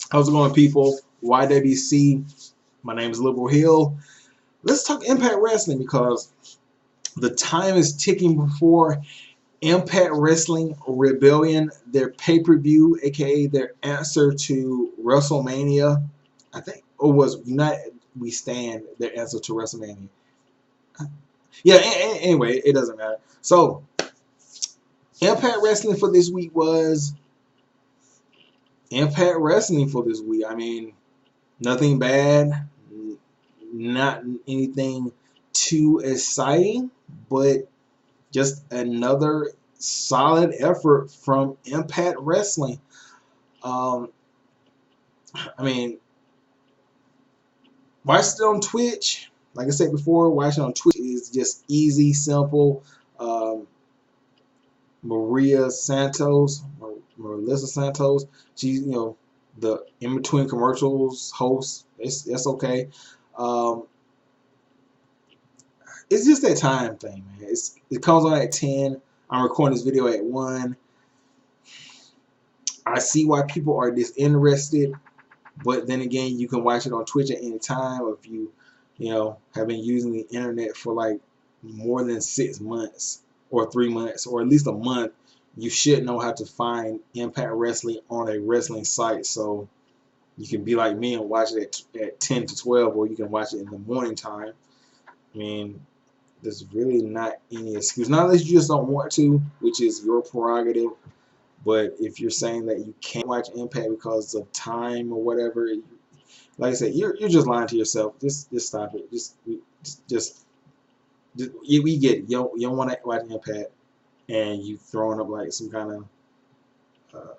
How's it going, people? YWC. My name is Liberal Hill. Let's talk Impact Wrestling because the time is ticking before Impact Wrestling Rebellion, their pay-per-view, aka their answer to WrestleMania. I think it was United We Stand, their answer to WrestleMania. Yeah, anyway, it doesn't matter. So, Impact Wrestling for this week was Impact Wrestling for this week. I mean, nothing bad, not anything too exciting, but just another solid effort from Impact Wrestling. Um, I mean, watch it on Twitch. Like I said before, watching on Twitch is just easy, simple. Um, Maria Santos, Melissa Santos, she's the in between commercials host. It's okay. Um, it's just that time thing, man. It comes on at 10. I'm recording this video at 1. I see why people are disinterested, but then again, you can watch it on Twitch at any time. If you have been using the internet for like more than 6 months or 3 months or at least a month, you should know how to find Impact Wrestling on a wrestling site. So you can be like me and watch it at 10 to 12, or you can watch it in the morning time. I mean, there's really not any excuse. Not unless you just don't want to, which is your prerogative. But if you're saying that you can't watch Impact because of time or whatever, like I said, you're just lying to yourself. Just stop it. Just we get it. You don't want to watch Impact, and you throwing up like some kind of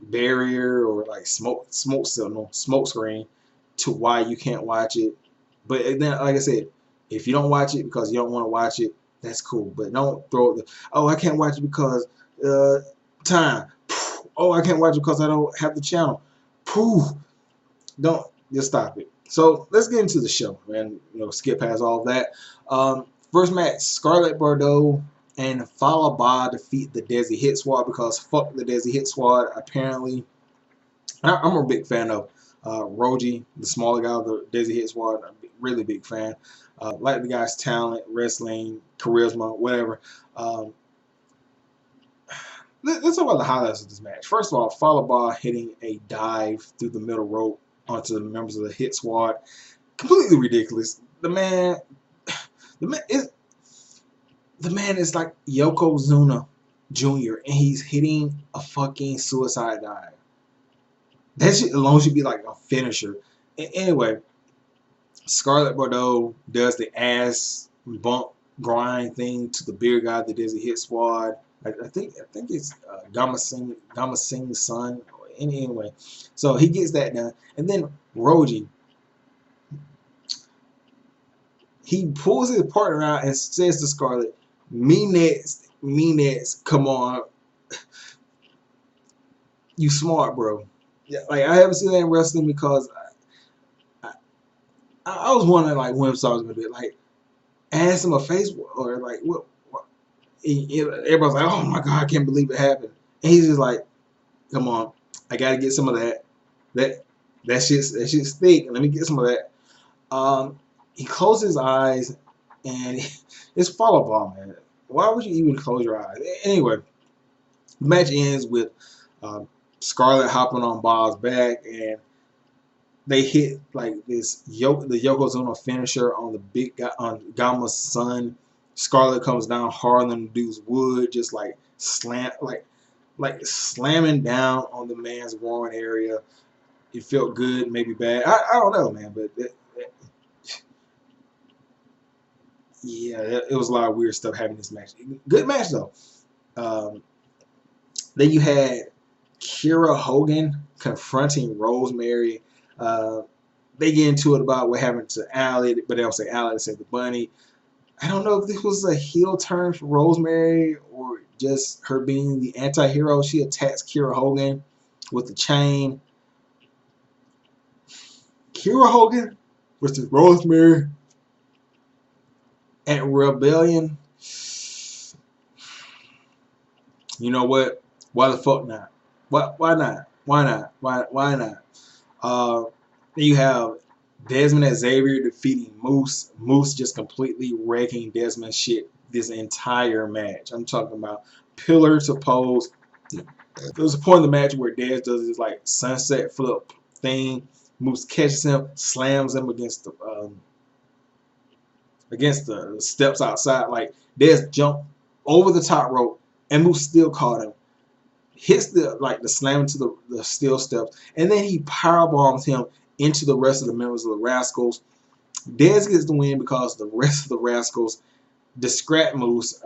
barrier or like smoke signal, smoke screen to why you can't watch it. But then, like I said, if you don't watch it because you don't want to watch it, that's cool. But don't throw the I can't watch it because time. Oh, I can't watch it because I don't have the channel. Poof. Don't just stop it. So let's get into the show, man. Skip past all of that. First match: Scarlett Bordeaux and Falaba defeat the Desi Hit Squad because fuck the Desi Hit Squad. Apparently, I'm a big fan of Roji, the smaller guy of the Desi Hit Squad. I'm a really big fan. Like the guy's talent, wrestling, charisma, whatever. Let's talk about the highlights of this match. First of all, Falaba hitting a dive through the middle rope onto the members of the Hit Squad. Completely ridiculous. The man is like Yokozuna Jr. and he's hitting a fucking suicide dive. That shit alone should be like a finisher. Anyway, Scarlett Bordeaux does the ass bump grind thing to the beer guy that does the Hit Squad. I think it's Gama Singh's son. Anyway, so he gets that done, and then Roji, he pulls his partner out and says to Scarlett, "Me next, come on, you smart, bro." Yeah, like I haven't seen that in wrestling because I was wondering like when I was gonna do it, like ask him a face or like what everybody's like, "Oh my god, I can't believe it happened," and he's just like, "Come on, I gotta get some of that. That that shit's thick. Let me get some of that." He closed his eyes, and it's followed ball, man. Why would you even close your eyes? Anyway, the match ends with Scarlett hopping on Bob's back, and they hit like the Yokozuna finisher on the big guy on Gama's son. Scarlett comes down hard on the dude's wood, just like like slamming down on the man's groin area. It felt good, maybe bad. I don't know, man, but yeah, it was a lot of weird stuff happening in this match. Good match though. Um, then you had Kira Hogan confronting Rosemary. Uh, they get into it about what happened to Allie, but they don't say Allie, they say the bunny. I don't know if this was a heel turn for Rosemary or just her being the anti-hero. She attacks Kira Hogan with the chain. Kira Hogan versus Rosemary at Rebellion. You know what? Why the fuck not? Why not? Why not? Why not? Then you have Desmond and Xavier defeating Moose. Moose just completely wrecking Desmond's shit this entire match. I'm talking about pillar to post. There's a point in the match where Des does this like sunset flip thing. Moose catches him, slams him against the steps outside. Like Des jumped over the top rope, and Moose still caught him. Hits the slam into the steel steps, and then he power bombs him into the rest of the members of the Rascals. Dez gets the win because the rest of the Rascals distract Moose.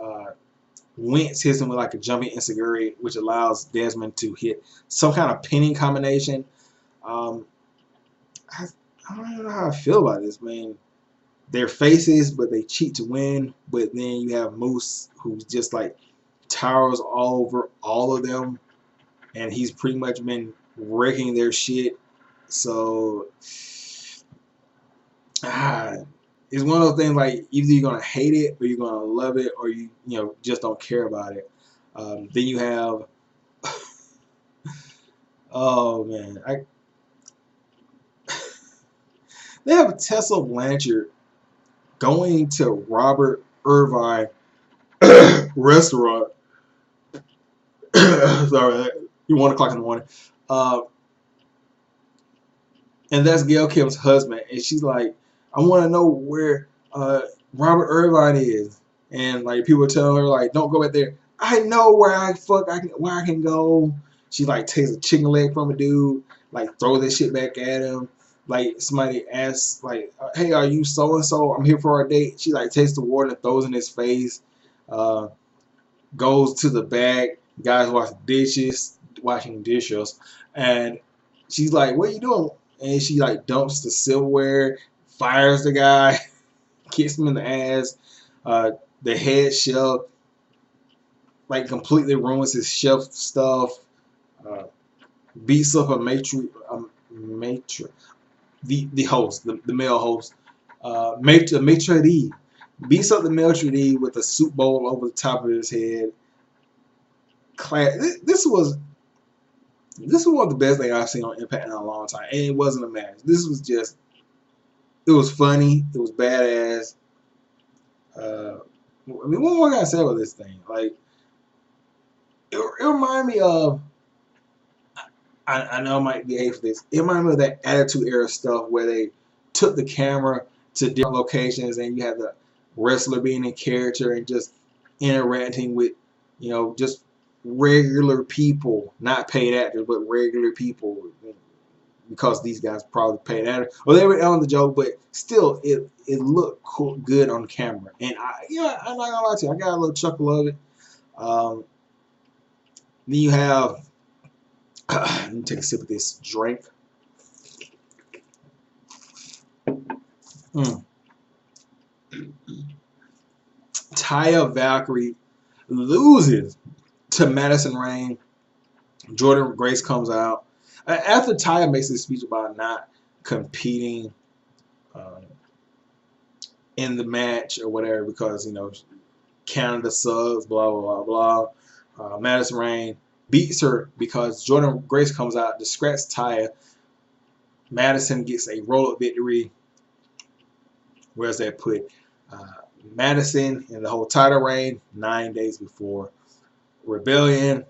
Wentz hits him with like a jumping enziguri, which allows Desmond to hit some kind of pinning combination. I don't know how I feel about this, man. They're faces, but they cheat to win. But then you have Moose, who's just like towers all over all of them, and he's pretty much been wrecking their shit. So it's one of those things like either you're gonna hate it or you're gonna love it, or you just don't care about it. Then you have oh man, they have Tessa Blanchard going to Robert Irvine restaurant. Sorry, you 1 o'clock in the morning. And that's Gail Kim's husband, and she's like, I want to know where Robert Irvine is, and like people tell her like, don't go back there. I know where I can go. She like takes a chicken leg from a dude, like throw that shit back at him. Like somebody asks like, hey, are you so and so? I'm here for a date. She like takes the water and throws in his face. Goes to the back. Guys washing dishes, and she's like, what are you doing? And she like dumps the silverware, fires the guy, kicks him in the ass. The head chef like completely ruins his chef stuff. Beats up the host, the male host, maitre d'. Beats up the maitre d' with a soup bowl over the top of his head. This was one of the best things I've seen on Impact in a long time, and it wasn't a match. This was just, it was funny, it was badass. I mean, what more can I say about this thing? Like, it reminded me of, I know I might be hate for this, it reminded me of that Attitude Era stuff where they took the camera to different locations and you had the wrestler being in character and just interacting with, just regular people, not paid actors, but regular people, because these guys probably paid actors, or they were on the joke, but still, it looked cool, good on camera, and I'm not gonna lie to you, I got a little chuckle of it. Then you have, let me take a sip of this drink. Taya Valkyrie loses to Madison Rayne. Jordan Grace comes out. After Taya makes this speech about not competing in the match or whatever because, Canada sucks, blah, blah, blah, blah. Madison Rayne beats her because Jordan Grace comes out, distracts Taya. Madison gets a roll-up victory. Where's that put? Madison and the whole title reign 9 days before Rebellion.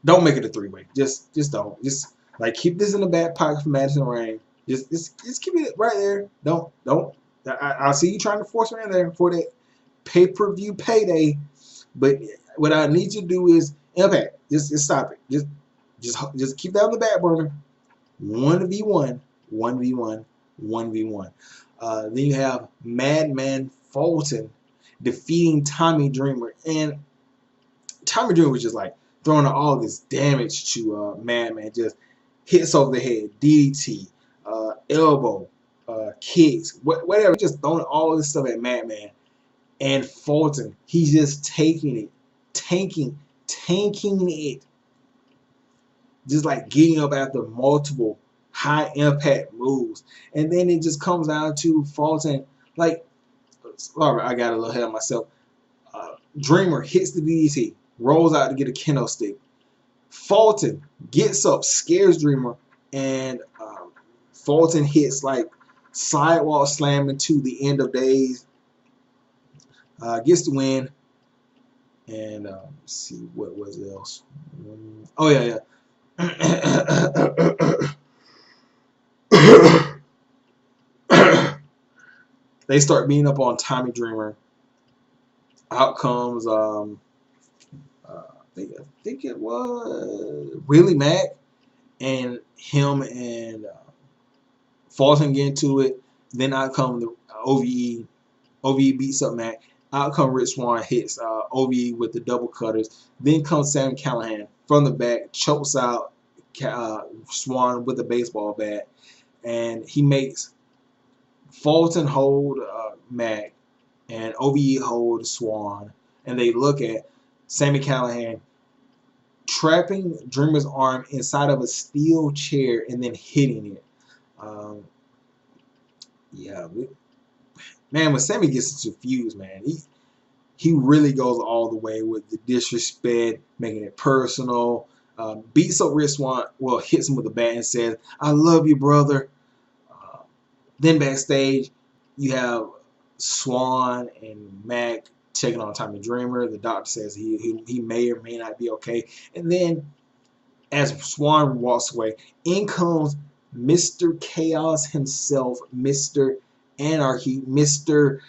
Don't make it a 3-way. Just don't. Just like keep this in the back pocket for Madison Rayne. Just keep it right there. Don't. I see you trying to force her in there for that pay-per-view payday, but what I need you to do is Impact. Just stop it. Just keep that on the back burner. 1v1, 1v1, 1v1. Then you have Madman Fulton defeating Tommy Dreamer, and Tommy Dreamer was just like throwing all this damage to Madman. Just hits over the head, DDT, elbow, kicks, whatever. Just throwing all this stuff at Madman. And Fulton, he's just taking it, tanking it. Just like getting up after multiple high impact moves. And then it just comes down to Fulton, like, sorry, I got a little ahead of myself. Dreamer hits the DDT, rolls out to get a kendo stick. Fulton gets up, scares Dreamer, and Fulton hits like sidewalk slam into the end of days. Gets the win. And let's see what was else. Oh yeah. They start beating up on Tommy Dreamer. Out comes I think it was Willie Mack, and him and Fulton get into it. Then out come the OVE. OVE beats up Mac. Out come Rich Swann, hits OVE with the double cutters. Then comes Sam Callahan from the back, chokes out Swann with a baseball bat, and he makes Fulton hold Mac and OVE hold Swann, and they look at Sammy Callahan trapping Dreamer's arm inside of a steel chair and then hitting it. Yeah, man, when Sammy gets into fuse, man, he really goes all the way with the disrespect, making it personal. Beats up Rich Swann, well, hits him with a bat and says, "I love you, brother." Then backstage, you have Swann and Mac taking on Tommy Dreamer. The doctor says he may or may not be okay. And then as Swann walks away, in comes Mr. Chaos himself, Mr. Anarchy, Mr.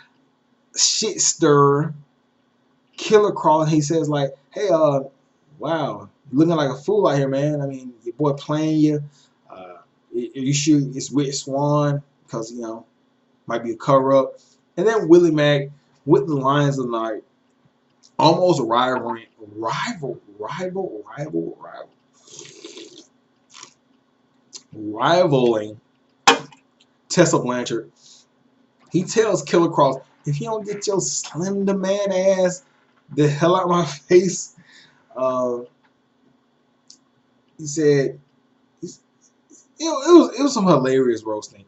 Shitster, Killer Cross. He says like, "Hey, wow, you're looking like a fool out here, man. I mean, your boy playing you. You should it's with Swann because might be a cover up." And then Willie Mack with the Lions of the Night, almost rivaling Tessa Blanchard. He tells Killer Cross, "If you don't get your slender man ass the hell out of my face," he said, it was some hilarious roasting.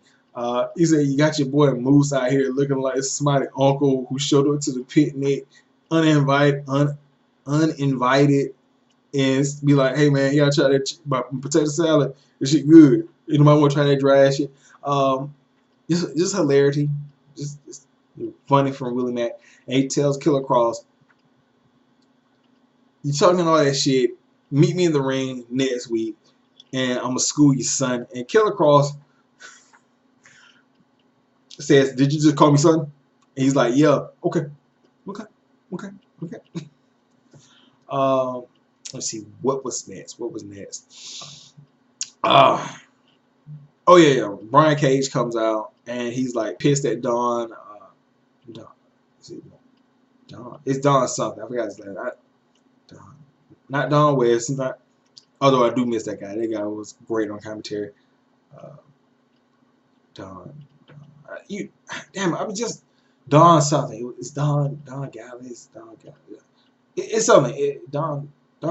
He said, "You got your boy Moose out here looking like somebody's uncle who showed up to the picnic uninvited, and be like, 'Hey man, you gotta try that potato salad. This shit good. Anybody want to try that dry shit?'" Just hilarity, just funny from Willie Mack. And he tells Killer Cross, "You talking all that shit? Meet me in the ring next week, and I'm gonna school you, son." And Killer Cross says, "Did you just call me son?" And he's like, "Yeah, okay. Let's see, what was next? Oh yeah. Brian Cage comes out and he's like pissed at Don. Don. It's Don something. I forgot his name. Don. Not Don West. Not. Although I do miss that guy. That guy was great on commentary. Don. Damn. I was just Don something. It's Don Gallis. Don Gallis. It's something. Don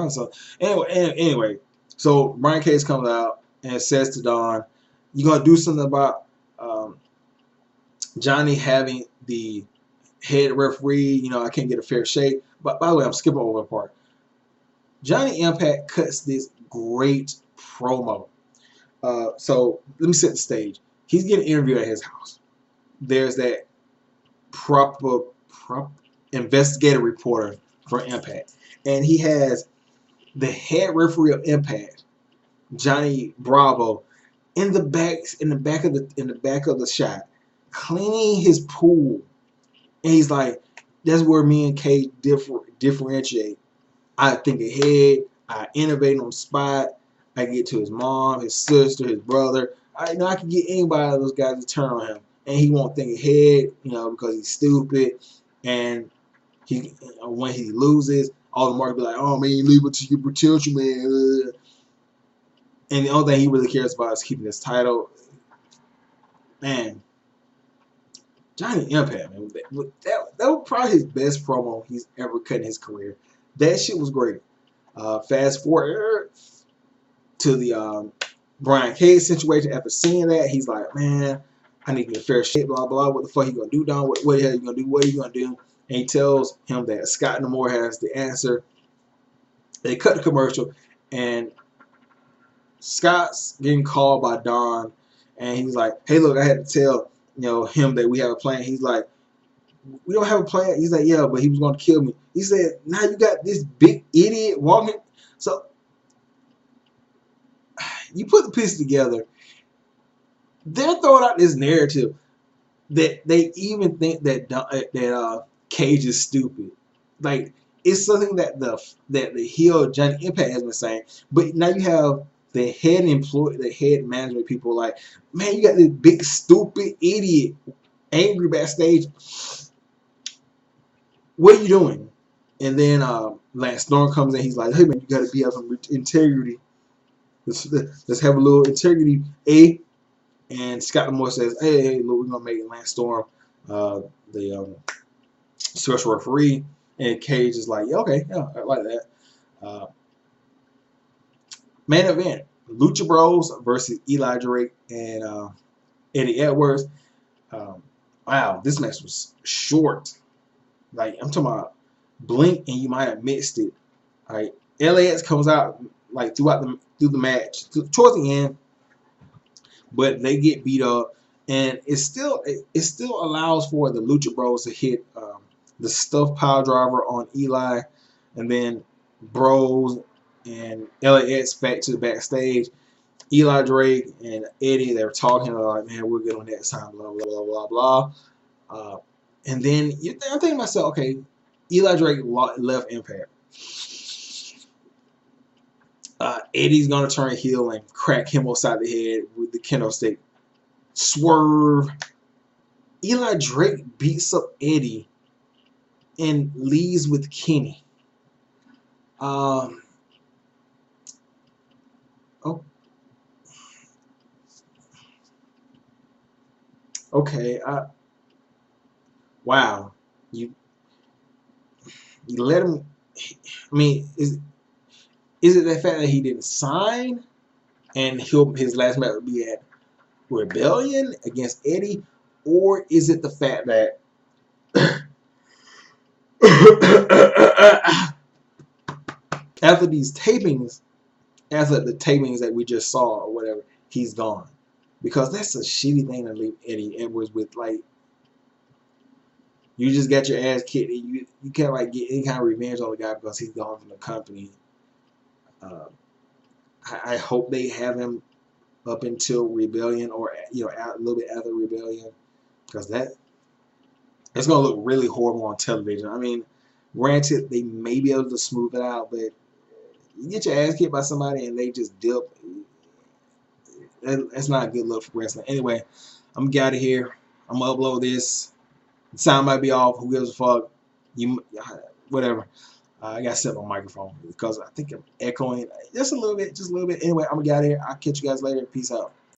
something. Anyway. So Brian Cage comes out and says to Don, "You gonna do something about Johnny having the head referee? I can't get a fair shake." But by the way, I'm skipping over a part. Johnny Impact cuts this great promo. So let me set the stage. He's getting interviewed at his house. There's that proper investigative reporter for Impact, and he has the head referee of Impact, Johnny Bravo, in the back of the shot, cleaning his pool, and he's like, "That's where me and Cage differentiate. I think ahead. I innovate on the spot. I get to his mom, his sister, his brother. I can get anybody of those guys to turn on him, and he won't think ahead, because he's stupid. And when he loses, all the market be like, 'Oh man, you leave it to your potential, man.' And the only thing he really cares about is keeping his title." Man, Johnny Impact, man, that was probably his best promo he's ever cut in his career. That shit was great. Fast forward to the Brian Cage situation. After seeing that, he's like, "Man, I need to get a fair shake, blah, blah. What the fuck you gonna do, Don? What the hell you gonna do? What are you gonna do?" And he tells him that Scott D'Amore has the answer. They cut the commercial, and Scott's getting called by Don, and he's like, "Hey, look, I had to tell him that we have a plan." He's like, "We don't have a plan." He's like, "Yeah, but he was going to kill me." He said, "Now you got this big idiot walking." So you put the pieces together. They're throwing out this narrative that they even think that Cage is stupid. Like, it's something that the heel Johnny Impact has been saying. But now you have the head management people like, man, you got this big stupid idiot angry backstage. What are you doing? And then Lance Storm comes in. He's like, hey man, you got to be out some integrity. Let's have a little integrity, And Scott Moore says, hey, look, we're gonna make Lance Storm the special referee. And Cage is like, yeah, okay, yeah, I like that. Main event: Lucha Bros versus Eli Drake and Eddie Edwards. Wow, this match was short. Like, I'm talking about blink and you might have missed it. Like, LAX comes out like through the match towards the end, but they get beat up, and it still allows for the Lucha Bros to hit the stuffed pile driver on Eli, and then Bros and LAX back to the backstage. Eli Drake and Eddie, they were talking like, man, we'll get on next time, blah blah blah blah blah. And then I'm thinking to myself, okay, Eli Drake left Impact. Eddie's gonna turn heel and crack him upside the head with the kendo stick. Swerve. Eli Drake beats up Eddie and leaves with Kenny. Oh, okay. Wow. You let him. I mean, is it the fact that he didn't sign and his last match would be at Rebellion against Eddie, or is it the fact that after the tapings that we just saw or whatever, he's gone? Because that's a shitty thing to leave Eddie Edwards with. Like, you just got your ass kicked. You can't like get any kind of revenge on the guy because he's gone from the company. I hope they have him up until Rebellion, or a little bit after Rebellion, because it's gonna look really horrible on television. I mean, granted, they may be able to smooth it out, but you get your ass kicked by somebody and they just dip. That's not a good look for wrestling. Anyway, I'm gonna get out of here. I'm gonna upload this. The sound might be off. Who gives a fuck? Whatever. I gotta set my microphone because I think I'm echoing just a little bit. Anyway, I'm gonna get out of here. I'll catch you guys later. Peace out.